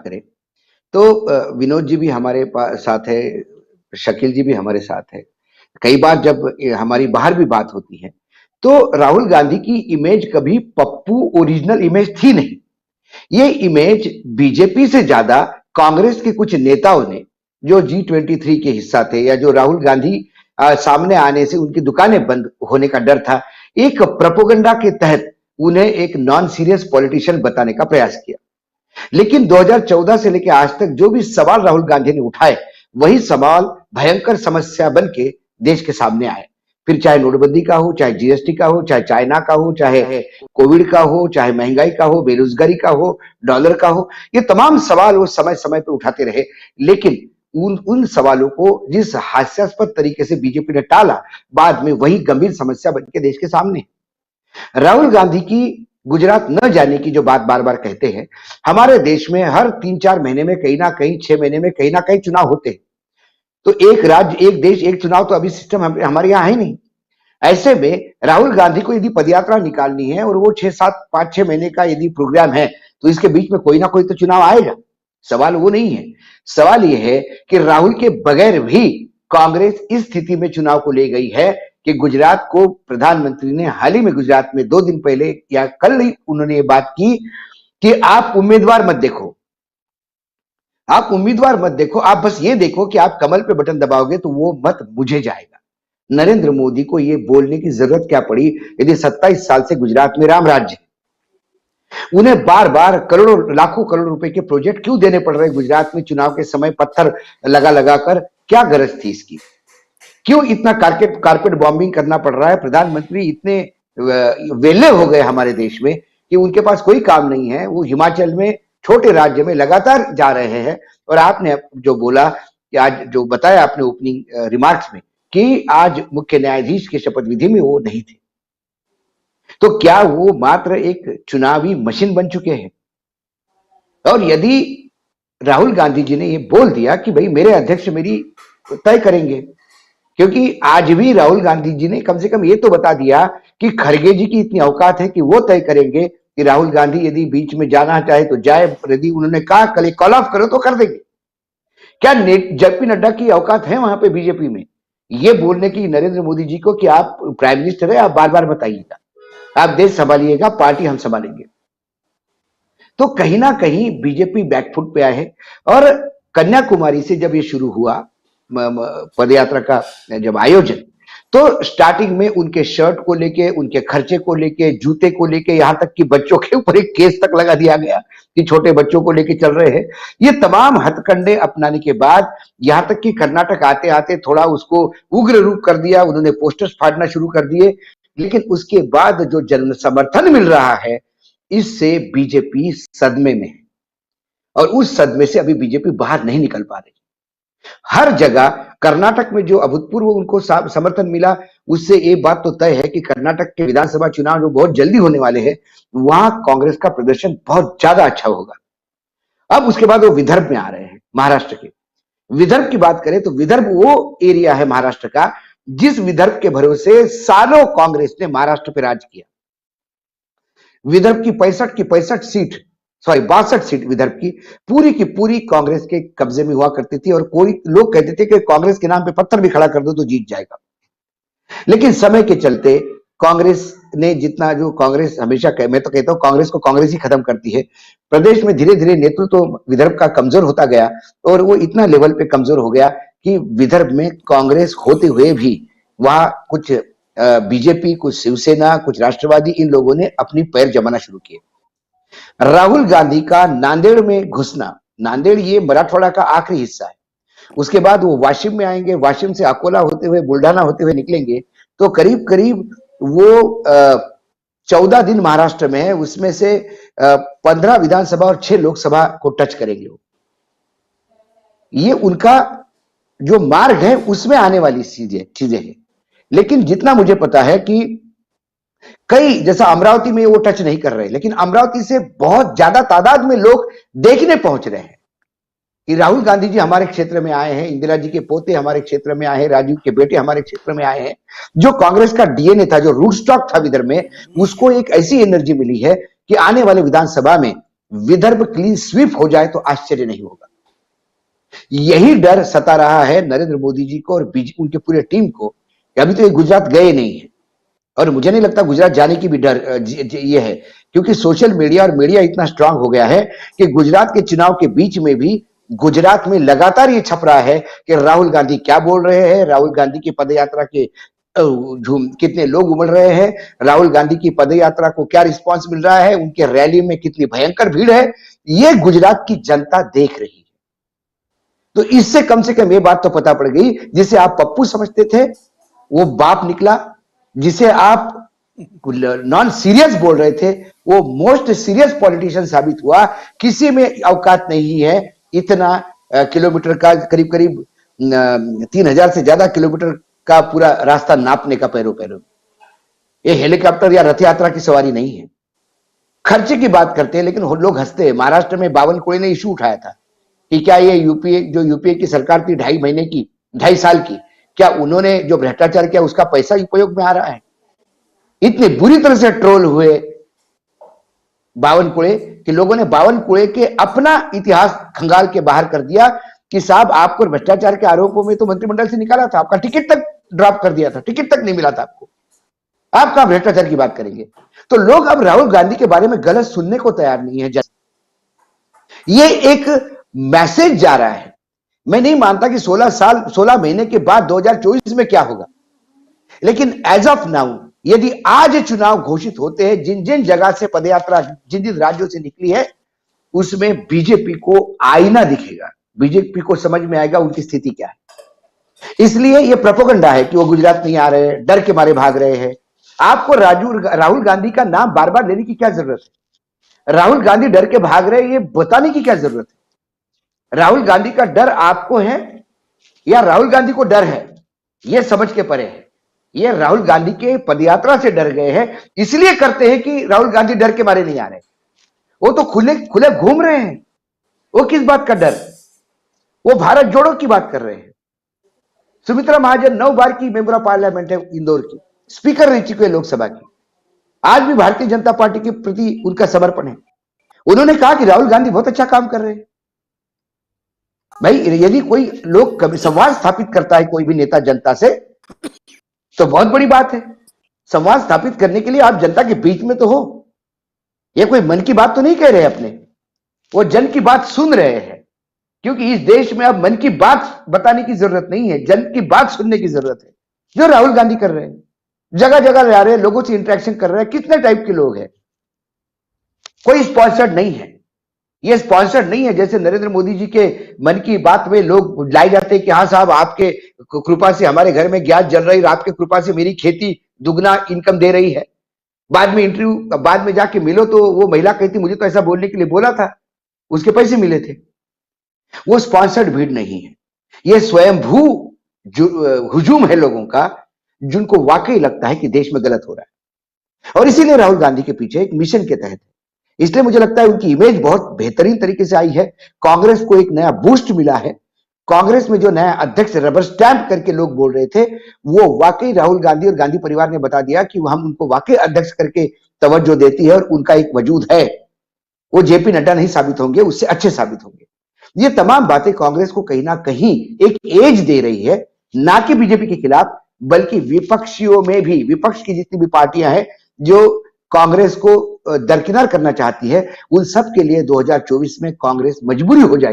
करें तो विनोद जी भी हमारे साथ है, शकील जी भी हमारे साथ है। कई बार जब हमारी बाहर भी बात होती है तो राहुल गांधी की इमेज कभी पप्पू ओरिजिनल इमेज थी नहीं। ये इमेज बीजेपी से ज्यादा कांग्रेस के कुछ नेताओं ने, जो G23 के हिस्सा थे या जो राहुल गांधी सामने आने से उनकी दुकानें बंद होने का डर था, एक प्रोपोगंडा के तहत उन्हें एक नॉन सीरियस पॉलिटिशियन बताने का प्रयास किया। लेकिन 2014 से लेकर आज तक जो भी सवाल राहुल गांधी ने उठाए, वही सवाल भयंकर समस्या बन के देश के सामने आए। फिर चाहे नोटबंदी का हो, चाहे जीएसटी का हो, चाहे चाइना का हो, चाहे कोविड का हो, चाहे महंगाई का हो, बेरोजगारी का हो, डॉलर का हो, ये तमाम सवाल वो समय समय पर उठाते रहे। लेकिन उन उन सवालों को जिस हास्यास्पद तरीके से बीजेपी ने टाला, बाद में वही गंभीर समस्या बन के देश के सामने। राहुल गांधी की गुजरात न जाने की जो बात बार बार कहते हैं, हमारे देश में हर 3-4 महीने में कहीं ना कहीं, 6 महीने में कहीं ना कहीं चुनाव होते हैं। तो एक राज्य एक देश एक चुनाव तो अभी सिस्टम हमारे यहाँ है नहीं। ऐसे में राहुल गांधी को यदि पदयात्रा निकालनी है और वो 6-7-5-6 महीने का यदि प्रोग्राम है, तो इसके बीच में कोई ना कोई तो चुनाव आएगा। सवाल वो नहीं है। सवाल ये है कि राहुल के बगैर भी कांग्रेस इस स्थिति में चुनाव को ले गई है कि गुजरात को प्रधानमंत्री ने हाल ही में, गुजरात में 2 दिन पहले या कल ही उन्होंने ये बात की कि आप उम्मीदवार मत देखो, आप उम्मीदवार मत देखो, आप बस ये देखो कि आप कमल पे बटन दबाओगे तो वो मत मुझे जाएगा। नरेंद्र मोदी को ये बोलने की जरूरत क्या पड़ी यदि 27 साल से गुजरात में राम राज्य है? उन्हें बार बार करोड़ों लाखों करोड़ रुपए के प्रोजेक्ट क्यों देने पड़ रहे गुजरात में चुनाव के समय, पत्थर लगा लगा कर? क्या गरज थी इसकी? क्यों इतना कारपेट बॉम्बिंग करना पड़ रहा है? प्रधानमंत्री इतने वेले हो गए हमारे देश में कि उनके पास कोई काम नहीं है। वो हिमाचल में, छोटे राज्य में लगातार जा रहे हैं। और आपने जो बोला कि आज जो बताया आपने ओपनिंग रिमार्क्स में कि आज मुख्य न्यायाधीश के शपथ विधि में वो नहीं थे, तो क्या वो मात्र एक चुनावी मशीन बन चुके हैं? और यदि राहुल गांधी जी ने ये बोल दिया कि भाई मेरे अध्यक्ष मेरी तय करेंगे, क्योंकि आज भी राहुल गांधी जी ने कम से कम ये तो बता दिया कि खड़गे जी की इतनी औकात है कि वो तय करेंगे कि राहुल गांधी यदि बीच में जाना चाहे तो जाए, यदि उन्होंने कहा कल कॉल ऑफ करो तो कर देंगे। क्या जेपी नड्डा की औकात है वहां पे बीजेपी में ये बोलने की नरेंद्र मोदी जी को कि आप प्राइम मिनिस्टर है, आप बार बार बताइएगा, आप देश संभालिएगा, पार्टी हम संभालेंगे? तो कहीं ना कहीं बीजेपी बैकफुट पे आए है। और कन्याकुमारी से जब ये शुरू हुआ पदयात्रा का जब आयोजन, तो स्टार्टिंग में उनके शर्ट को लेके, उनके खर्चे को लेके, जूते को लेके, यहां तक कि बच्चों के ऊपर एक केस तक लगा दिया गया कि छोटे बच्चों को लेके चल रहे हैं। ये तमाम हथकंडे अपनाने के बाद यहां तक कि कर्नाटक आते आते थोड़ा उसको उग्र रूप कर दिया, उन्होंने पोस्टर्स फाड़ना शुरू कर दिए। लेकिन उसके बाद जो जन समर्थन मिल रहा है, इससे बीजेपी सदमे में है और उस सदमे से अभी बीजेपी बाहर नहीं निकल पा रही। हर जगह कर्नाटक में जो अभूतपूर्व उनको समर्थन मिला, उससे एक बात तो तय है कि कर्नाटक के विधानसभा चुनाव जो बहुत जल्दी होने वाले हैं, वहां कांग्रेस का प्रदर्शन बहुत ज्यादा अच्छा होगा। अब उसके बाद वो विदर्भ में आ रहे हैं, महाराष्ट्र के। विदर्भ की बात करें तो विदर्भ वो एरिया है महाराष्ट्र का जिस विदर्भ के भरोसे सालों कांग्रेस ने महाराष्ट्र पे राज किया। विदर्भ की 65 सीट, सॉरी 62 सीट विदर्भ की पूरी कांग्रेस के कब्जे में हुआ करती थी। और कोई लोग कहते थे कि कांग्रेस के नाम पे पत्थर भी खड़ा कर दो तो जीत जाएगा। लेकिन समय के चलते कांग्रेस ने जितना, जो कांग्रेस हमेशा मैं तो कहता हूं कांग्रेस को कांग्रेस ही खत्म करती है। प्रदेश में धीरे धीरे नेतृत्व तो विदर्भ का कमजोर होता गया और वो इतना लेवल पे कमजोर हो गया कि विदर्भ में कांग्रेस होते हुए भी वहां कुछ बीजेपी, कुछ शिवसेना, कुछ राष्ट्रवादी, इन लोगों ने अपनी पैर जमाना शुरू किए। राहुल गांधी का नांदेड़ में घुसना, नांदेड़ ये मराठवाड़ा का आखिरी हिस्सा है, उसके बाद वो वाशिम में आएंगे, वाशिम से अकोला होते हुए, बुल्ढाना होते हुए निकलेंगे, तो करीब करीब वो 14 दिन महाराष्ट्र में है, उसमें से 15 विधानसभा और 6 लोकसभा को टच करेंगे। ये उनका जो मार्ग है उसमें आने वाली चीजें हैं। लेकिन जितना मुझे पता है कि कई, जैसा अमरावती में वो टच नहीं कर रहे, लेकिन अमरावती से बहुत ज्यादा तादाद में लोग देखने पहुंच रहे हैं कि राहुल गांधी जी हमारे क्षेत्र में आए हैं, इंदिरा जी के पोते हमारे क्षेत्र में आए हैं, राजीव के बेटे हमारे क्षेत्र में आए हैं। जो कांग्रेस का डीएनए था, जो रूट स्टॉक था विदर्भ में, उसको एक ऐसी एनर्जी मिली है कि आने वाले विधानसभा में विदर्भ क्लीन स्वीप हो जाए तो आश्चर्य नहीं होगा। यही डर सता रहा है नरेंद्र मोदी जी को और उनके पूरे टीम को कि अभी तो ये गुजरात गए नहीं है, और मुझे नहीं लगता गुजरात जाने की भी डर ये है, क्योंकि सोशल मीडिया और मीडिया इतना स्ट्रांग हो गया है कि गुजरात के चुनाव के बीच में भी गुजरात में लगातार ये छप रहा है कि राहुल गांधी क्या बोल रहे हैं, राहुल गांधी की पदयात्रा के कितने लोग उमड़ रहे हैं, राहुल गांधी की पदयात्रा को क्या रिस्पांस मिल रहा है, उनके रैली में कितनी भयंकर भीड़ है, ये गुजरात की जनता देख रही है। तो इससे कम से कम ये बात तो पता पड़ गई, जिसे आप पप्पू समझते थे वो बाप निकला, जिसे आप नॉन सीरियस बोल रहे थे वो मोस्ट सीरियस पॉलिटिशियन साबित हुआ। किसी में औकात नहीं है इतना किलोमीटर का, करीब करीब 3000 से ज्यादा किलोमीटर का पूरा रास्ता नापने का पैरों पैरों। ये हेलीकॉप्टर या रथ यात्रा की सवारी नहीं है। खर्चे की बात करते हैं लेकिन लोग हंसते हैं। महाराष्ट्र में बावनकुळे ने इशू उठाया था कि क्या ये यूपीए की सरकार थी 2.5 साल की, क्या उन्होंने जो भ्रष्टाचार किया उसका पैसा उपयोग में आ रहा है? इतने बुरी तरह से ट्रोल हुए बावनकुळे कि लोगों ने बावनकुळे के अपना इतिहास खंगाल के बाहर कर दिया कि साहब आपको भ्रष्टाचार के आरोपों में तो मंत्रिमंडल से निकाला था, आपका टिकट तक ड्रॉप कर दिया था, टिकट तक नहीं मिला था आपको, आप कहां भ्रष्टाचार की बात करेंगे? तो लोग अब राहुल गांधी के बारे में गलत सुनने को तैयार नहीं है। ये एक मैसेज जा रहा है। मैं नहीं मानता कि 16 महीने के बाद 2024 में क्या होगा, लेकिन एज ऑफ नाउ यदि आज चुनाव घोषित होते हैं, जिन जिन जगह से पदयात्रा जिन जिन राज्यों से निकली है उसमें बीजेपी को आईना दिखेगा, बीजेपी को समझ में आएगा उनकी स्थिति क्या है। इसलिए यह प्रोपेगेंडा है कि वो गुजरात नहीं आ रहे हैं, डर के मारे भाग रहे हैं। आपको राहुल गांधी का नाम बार बार लेने की क्या जरूरत है? राहुल गांधी डर के भाग रहे हैं ये बताने की क्या जरूरत है? राहुल गांधी का डर आपको है या राहुल गांधी को डर है, यह समझ के परे है। ये राहुल गांधी के पदयात्रा से डर गए हैं, इसलिए करते हैं कि राहुल गांधी डर के मारे नहीं आ रहे। वो तो खुले खुले घूम रहे हैं, वो किस बात का डर? वो भारत जोड़ो की बात कर रहे हैं। सुमित्रा महाजन 9 बार की मेंबर ऑफ पार्लियामेंट है इंदौर की, स्पीकर रह चुके हैं लोकसभा की। आज भी भारतीय जनता पार्टी के प्रति उनका समर्पण है। उन्होंने कहा कि राहुल गांधी बहुत अच्छा काम कर रहे हैं। भाई यदि कोई लोग कभी संवाद स्थापित करता है कोई भी नेता जनता से तो बहुत बड़ी बात है। संवाद स्थापित करने के लिए आप जनता के बीच में तो हो। ये कोई मन की बात तो नहीं कह रहे अपने, वो जन की बात सुन रहे हैं, क्योंकि इस देश में अब मन की बात बताने की जरूरत नहीं है, जन की बात सुनने की जरूरत है, जो राहुल गांधी कर रहे हैं। जगह जगह जा रहे हैं, लोगों से इंटरेक्शन कर रहे हैं। कितने टाइप के लोग हैं, कोई स्पॉन्सर्ड नहीं है। ये स्पॉन्सर्ड नहीं है जैसे नरेंद्र मोदी जी के मन की बात में लोग लाए जाते हैं कि हाँ साहब आपके कृपा से हमारे घर में गैस जल रही, आपके कृपा से मेरी खेती दुगना इनकम दे रही है। बाद में इंटरव्यू बाद में जाके मिलो तो वो महिला कहती मुझे तो ऐसा बोलने के लिए बोला था, उसके पैसे मिले थे। वो स्पॉन्सर्ड भीड़ नहीं है, ये स्वयंभू हुजूम है लोगों का, जिनको वाकई लगता है कि देश में गलत हो रहा है। और इसीलिए राहुल गांधी के पीछे एक मिशन के तहत, इसलिए मुझे लगता है उनकी इमेज बहुत बेहतरीन तरीके से आई है। कांग्रेस को एक नया बूस्ट मिला है। कांग्रेस में जो नया अध्यक्ष रबर स्टैंप करके लोग बोल रहे थे, वो वाकई राहुल गांधी और गांधी परिवार ने बता दिया कि हम उनको वाकई अध्यक्ष करके तवज्जो देती है और उनका एक वजूद है। वो जेपी नड्डा नहीं साबित होंगे, उससे अच्छे साबित होंगे। ये तमाम बातें कांग्रेस को कहीं ना कहीं एक एज दे रही है, ना कि बीजेपी के खिलाफ, बल्कि विपक्षियों में भी, विपक्ष की जितनी भी पार्टियां हैं जो कांग्रेस को दरकिनार करना चाहती है, उन सब के लिए 2024 में कांग्रेस मजबूरी हो जाएगी।